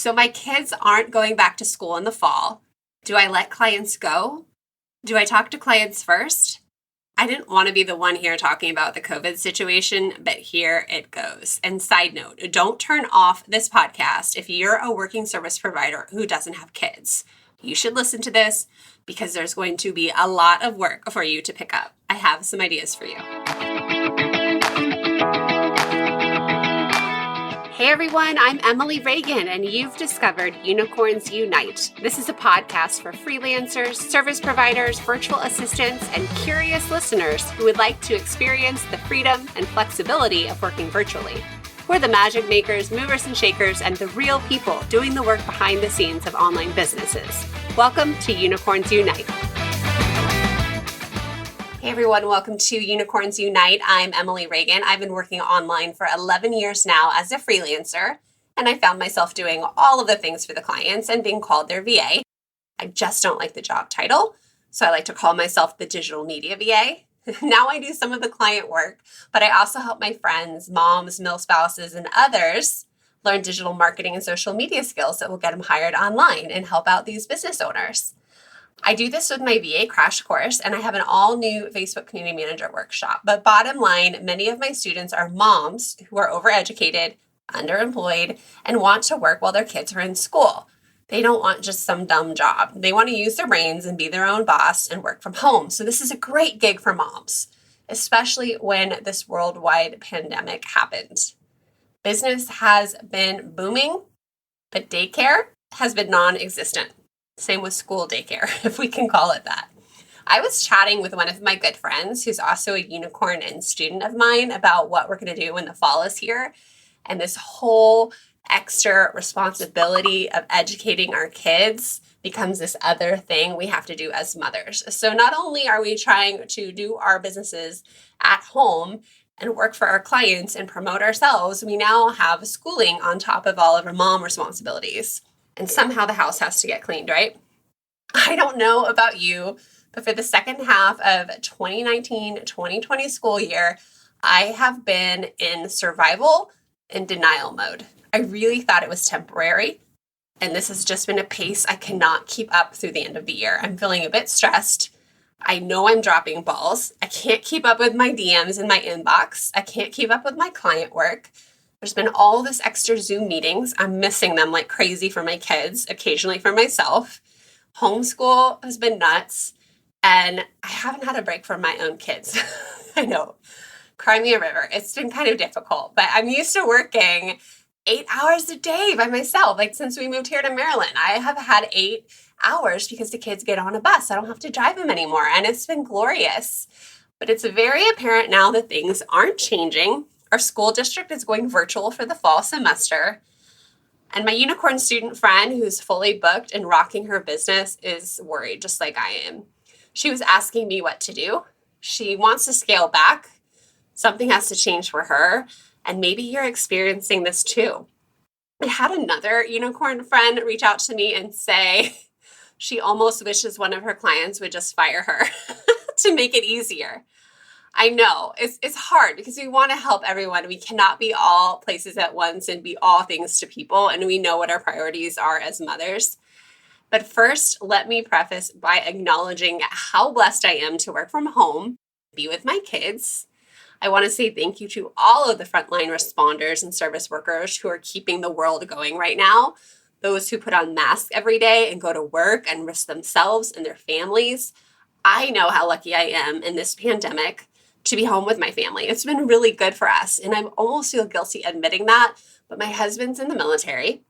So my kids aren't going back to school in the fall. Do I let clients go? Do I talk to clients first? I didn't want to be the one here talking about the COVID situation, but here it goes. And side note, don't turn off this podcast if you're a working service provider who doesn't have kids. You should listen to this because there's going to be a lot of work for you to pick up. I have some ideas for you. Hey everyone, I'm Emily Reagan, and you've discovered Unicorns Unite. This is a podcast for freelancers, service providers, virtual assistants, and curious listeners who would like to experience the freedom and flexibility of working virtually. We're the magic makers, movers and shakers, and the real people doing the work behind the scenes of online businesses. Welcome to Unicorns Unite. Hey everyone, welcome to Unicorns Unite. I'm Emily Reagan. I've been working online for 11 years now as a freelancer, and I found myself doing all of the things for the clients and being called their VA. I just don't like the job title, so I like to call myself the digital media VA. Now I do some of the client work, but I also help my friends, moms, mill spouses, and others learn digital marketing and social media skills that will get them hired online and help out these business owners. I do this with my VA crash course, and I have an all-new Facebook Community Manager workshop. But bottom line, many of my students are moms who are overeducated, underemployed, and want to work while their kids are in school. They don't want just some dumb job. They want to use their brains and be their own boss and work from home. So this is a great gig for moms, especially when this worldwide pandemic happened. Business has been booming, but daycare has been non-existent. Same with school daycare, if we can call it that. I was chatting with one of my good friends who's also a unicorn and student of mine about what we're going to do when the fall is here. And this whole extra responsibility of educating our kids becomes this other thing we have to do as mothers. So not only are we trying to do our businesses at home and work for our clients and promote ourselves, we now have schooling on top of all of our mom responsibilities. And somehow the house has to get cleaned, right? I don't know about you, but for the second half of 2019-2020 school year, I have been in survival and denial mode. I really thought it was temporary, and this has just been a pace I cannot keep up through the end of the year. I'm feeling a bit stressed. I know I'm dropping balls. I can't keep up with my DMs in my inbox. I can't keep up with my client work. There's been all this extra Zoom meetings. I'm missing them like crazy for my kids, occasionally for myself. Homeschool has been nuts, and I haven't had a break from my own kids. I know. Cry me a river. It's been kind of difficult, but I'm used to working 8 hours a day by myself. Like since we moved here to Maryland, I have had 8 hours because the kids get on a bus. I don't have to drive them anymore, and it's been glorious. But it's very apparent now that things aren't changing. Our school district is going virtual for the fall semester. And my unicorn student friend who's fully booked and rocking her business is worried, just like I am. She was asking me what to do. She wants to scale back. Something has to change for her. And maybe you're experiencing this too. I had another unicorn friend reach out to me and say she almost wishes one of her clients would just fire her to make it easier. I know it's hard because we want to help everyone. We cannot be all places at once and be all things to people. And we know what our priorities are as mothers. But first, let me preface by acknowledging how blessed I am to work from home, be with my kids. I want to say thank you to all of the frontline responders and service workers who are keeping the world going right now. Those who put on masks every day and go to work and risk themselves and their families. I know how lucky I am in this pandemic to be home with my family. It's been really good for us, and I almost feel guilty admitting that, but my husband's in the military.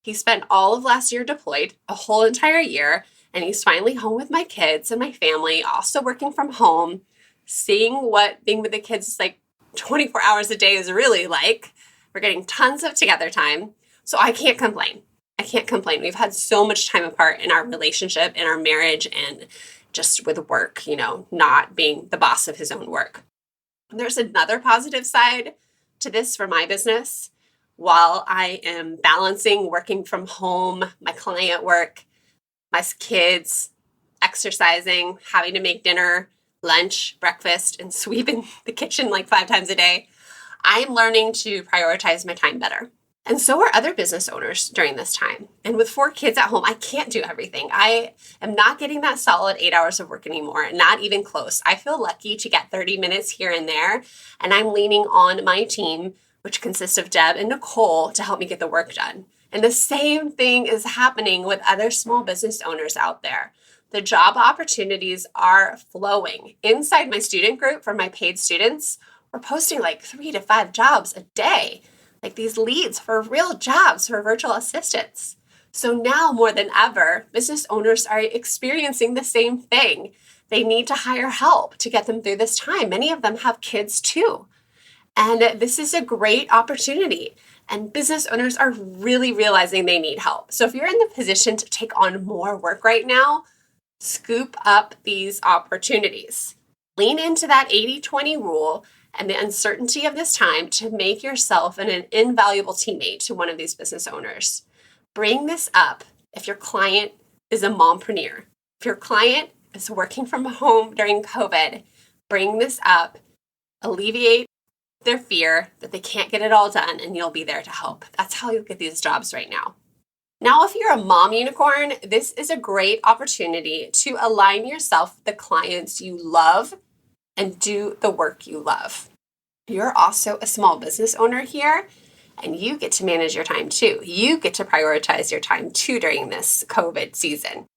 He spent all of last year deployed, a whole entire year, and he's finally home with my kids and my family, also working from home, seeing what being with the kids is like 24 hours a day is really like. We're getting tons of together time, so I can't complain. We've had so much time apart in our relationship, in our marriage, and just with work, not being the boss of his own work. There's another positive side to this for my business. While I am balancing working from home, my client work, my kids, exercising, having to make dinner, lunch, breakfast, and sweep in the kitchen like 5 times a day, I'm learning to prioritize my time better. And so are other business owners during this time. And with 4 kids at home, I can't do everything. I am not getting that solid 8 hours of work anymore, not even close. I feel lucky to get 30 minutes here and there, and I'm leaning on my team, which consists of Deb and Nicole, to help me get the work done. And the same thing is happening with other small business owners out there. The job opportunities are flowing. Inside my student group for my paid students, we're posting like 3 to 5 jobs a day, like these leads for real jobs for virtual assistants. So now more than ever, business owners are experiencing the same thing. They need to hire help to get them through this time. Many of them have kids too. And this is a great opportunity. And business owners are really realizing they need help. So if you're in the position to take on more work right now, scoop up these opportunities. Lean into that 80-20 rule and the uncertainty of this time to make yourself an invaluable teammate to one of these business owners. Bring this up if your client is a mompreneur. If your client is working from home during COVID, bring this up, alleviate their fear that they can't get it all done, and you'll be there to help. That's how you'll get these jobs right now. Now, if you're a mom unicorn, this is a great opportunity to align yourself with the clients you love and do the work you love. You're also a small business owner here, and you get to manage your time too. You get to prioritize your time too during this COVID season.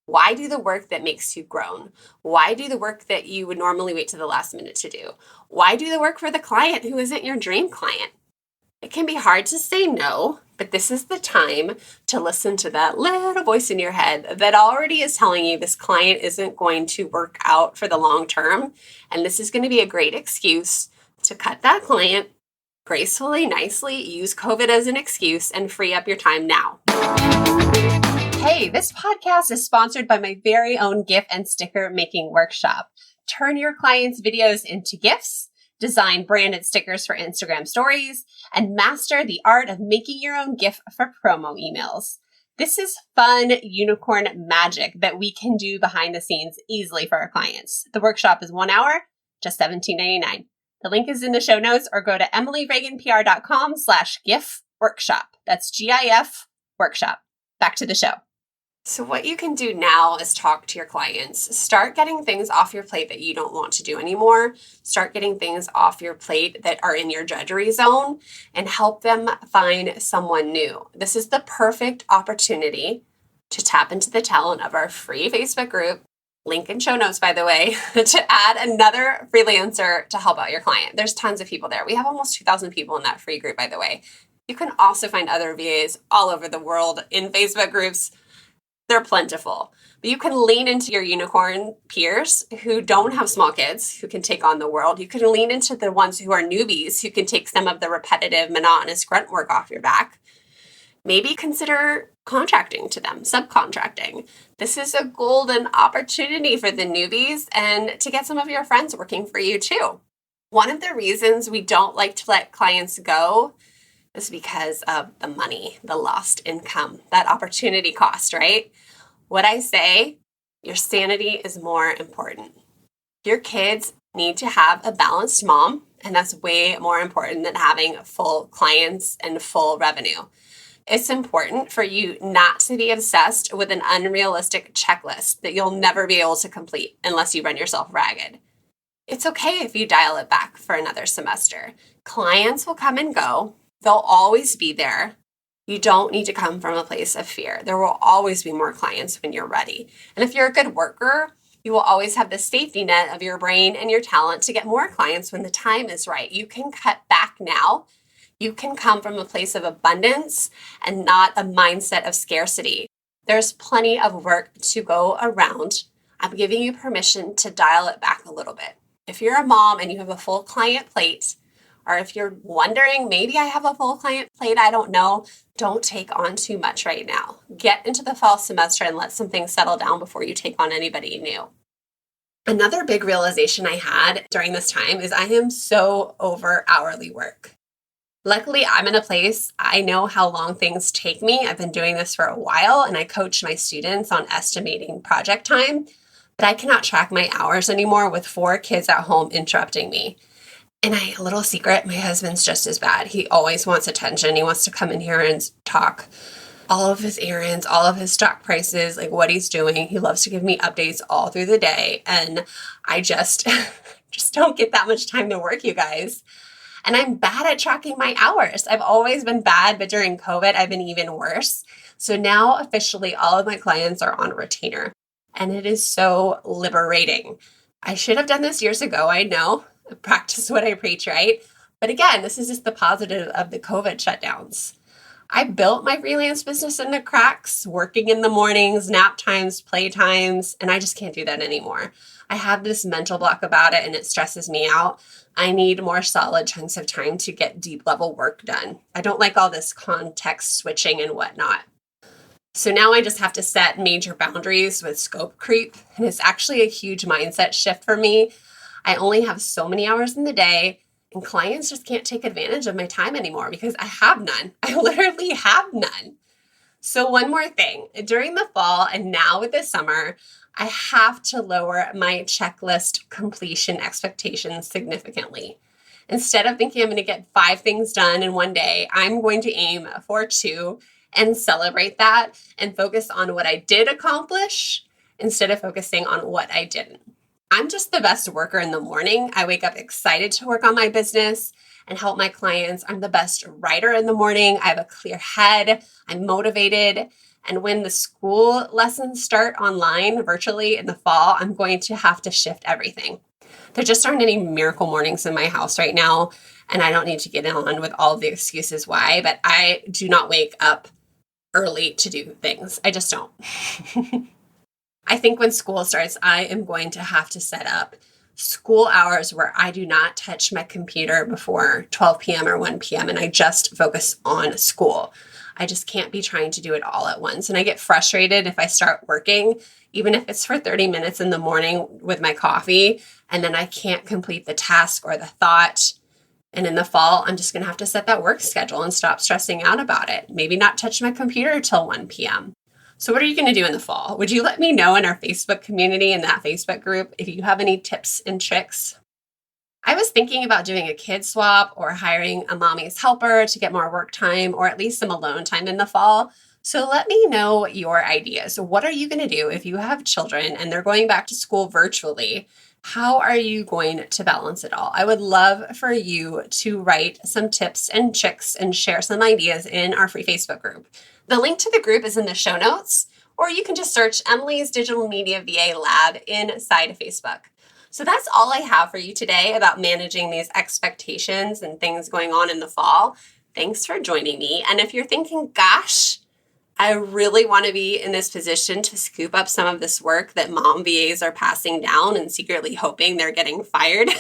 Why do the work that makes you groan? Why do the work that you would normally wait to the last minute to do? Why do the work for the client who isn't your dream client? It can be hard to say no, but this is the time to listen to that little voice in your head that already is telling you this client isn't going to work out for the long term. And this is going to be a great excuse to cut that client gracefully, nicely, use COVID as an excuse, and free up your time now. Hey, this podcast is sponsored by my very own GIF and sticker making workshop. Turn your clients' videos into GIFs, design branded stickers for Instagram stories, and master the art of making your own GIF for promo emails. This is fun unicorn magic that we can do behind the scenes easily for our clients. The workshop is 1 hour, just $17.99. The link is in the show notes, or go to emilyreaganpr.com/GIF workshop. That's GIF workshop. Back to the show. So what you can do now is talk to your clients. Start getting things off your plate that you don't want to do anymore. Start getting things off your plate that are in your drudgery zone and help them find someone new. This is the perfect opportunity to tap into the talent of our free Facebook group, link in show notes, by the way, to add another freelancer to help out your client. There's tons of people there. We have almost 2,000 people in that free group, by the way. You can also find other VAs all over the world in Facebook groups. They're plentiful. But you can lean into your unicorn peers who don't have small kids, who can take on the world. You can lean into the ones who are newbies, who can take some of the repetitive, monotonous grunt work off your back. Maybe consider contracting to them, subcontracting. This is a golden opportunity for the newbies and to get some of your friends working for you too. One of the reasons we don't like to let clients go is because of the money, the lost income, that opportunity cost, right? What I say, your sanity is more important. Your kids need to have a balanced mom, and that's way more important than having full clients and full revenue. It's important for you not to be obsessed with an unrealistic checklist that you'll never be able to complete unless you run yourself ragged. It's okay if you dial it back for another semester. Clients will come and go. They'll always be there. You don't need to come from a place of fear. There will always be more clients when you're ready. And if you're a good worker, you will always have the safety net of your brain and your talent to get more clients when the time is right. You can cut back now. You can come from a place of abundance and not a mindset of scarcity. There's plenty of work to go around. I'm giving you permission to dial it back a little bit. If you're a mom and you have a full client plate, or if you're wondering, maybe I have a full client plate, I don't know, don't take on too much right now. Get into the fall semester and let some things settle down before you take on anybody new. Another big realization I had during this time is I am so over hourly work. Luckily, I'm in a place I know how long things take me. I've been doing this for a while, and I coach my students on estimating project time, but I cannot track my hours anymore with 4 kids at home interrupting me. And a little secret, my husband's just as bad. He always wants attention. He wants to come in here and talk all of his errands, all of his stock prices, like what he's doing. He loves to give me updates all through the day. And I just, just don't get that much time to work, you guys. And I'm bad at tracking my hours. I've always been bad, but during COVID, I've been even worse. So now officially all of my clients are on a retainer. And it is so liberating. I should have done this years ago, I know. Practice what I preach, right? But again, this is just the positive of the COVID shutdowns. I built my freelance business in the cracks, working in the mornings, nap times, play times, and I just can't do that anymore. I have this mental block about it and it stresses me out. I need more solid chunks of time to get deep level work done. I don't like all this context switching and whatnot. So now I just have to set major boundaries with scope creep, and it's actually a huge mindset shift for me. I only have so many hours in the day, and clients just can't take advantage of my time anymore because I have none. I literally have none. So one more thing, during the fall and now with the summer, I have to lower my checklist completion expectations significantly. Instead of thinking I'm going to get 5 things done in one day, I'm going to aim for 2 and celebrate that and focus on what I did accomplish instead of focusing on what I didn't. I'm just the best worker in the morning. I wake up excited to work on my business and help my clients. I'm the best writer in the morning. I have a clear head. I'm motivated. And when the school lessons start online virtually in the fall, I'm going to have to shift everything. There just aren't any miracle mornings in my house right now. And I don't need to get on with all of the excuses why, but I do not wake up early to do things. I just don't. I think when school starts, I am going to have to set up school hours where I do not touch my computer before 12 p.m. or 1 p.m. and I just focus on school. I just can't be trying to do it all at once. And I get frustrated if I start working, even if it's for 30 minutes in the morning with my coffee, and then I can't complete the task or the thought. And in the fall, I'm just going to have to set that work schedule and stop stressing out about it. Maybe not touch my computer till 1 p.m. So what are you going to do in the fall? Would you let me know in our Facebook community, in that Facebook group, if you have any tips and tricks? I was thinking about doing a kid swap or hiring a mommy's helper to get more work time or at least some alone time in the fall. So let me know your ideas. What are you going to do if you have children and they're going back to school virtually? How are you going to balance it all? I would love for you to write some tips and tricks and share some ideas in our free Facebook group. The link to the group is in the show notes, or you can just search Emily's Digital Media VA Lab inside of Facebook. So that's all I have for you today about managing these expectations and things going on in the fall. Thanks for joining me. And if you're thinking, gosh, I really want to be in this position to scoop up some of this work that mom VAs are passing down and secretly hoping they're getting fired.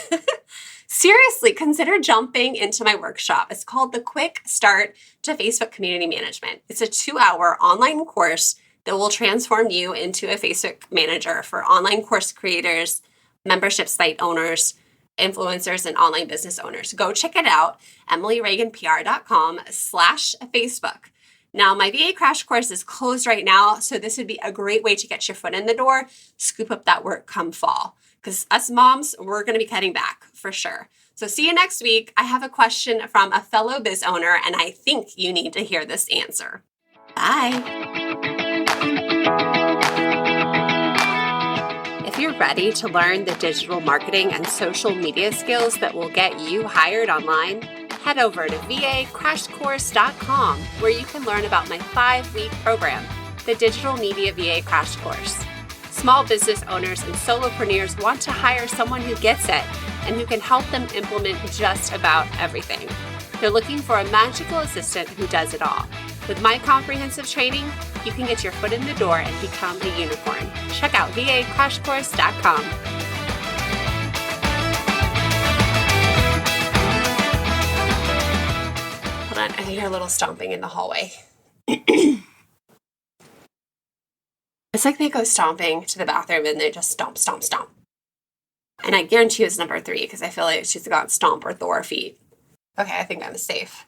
Seriously, consider jumping into my workshop. It's called the Quick Start to Facebook Community Management. It's a 2-hour online course that will transform you into a Facebook manager for online course creators, membership site owners, influencers, and online business owners. Go check it out, emilyreaganpr.com/Facebook. Now, my VA crash course is closed right now, so this would be a great way to get your foot in the door, scoop up that work come fall. Because us moms, we're going to be cutting back for sure. So see you next week. I have a question from a fellow biz owner, and I think you need to hear this answer. Bye. If you're ready to learn the digital marketing and social media skills that will get you hired online, head over to vacrashcourse.com, where you can learn about my 5-week program, the Digital Media VA Crash Course. Small business owners and solopreneurs want to hire someone who gets it and who can help them implement just about everything. They're looking for a magical assistant who does it all. With my comprehensive training, you can get your foot in the door and become a unicorn. Check out vacrashcourse.com. Hold on, I hear a little stomping in the hallway. It's like they go stomping to the bathroom and they just stomp, stomp, stomp. And I guarantee it's number 3 because I feel like she's got stomp or Thor feet. Okay, I think I'm safe.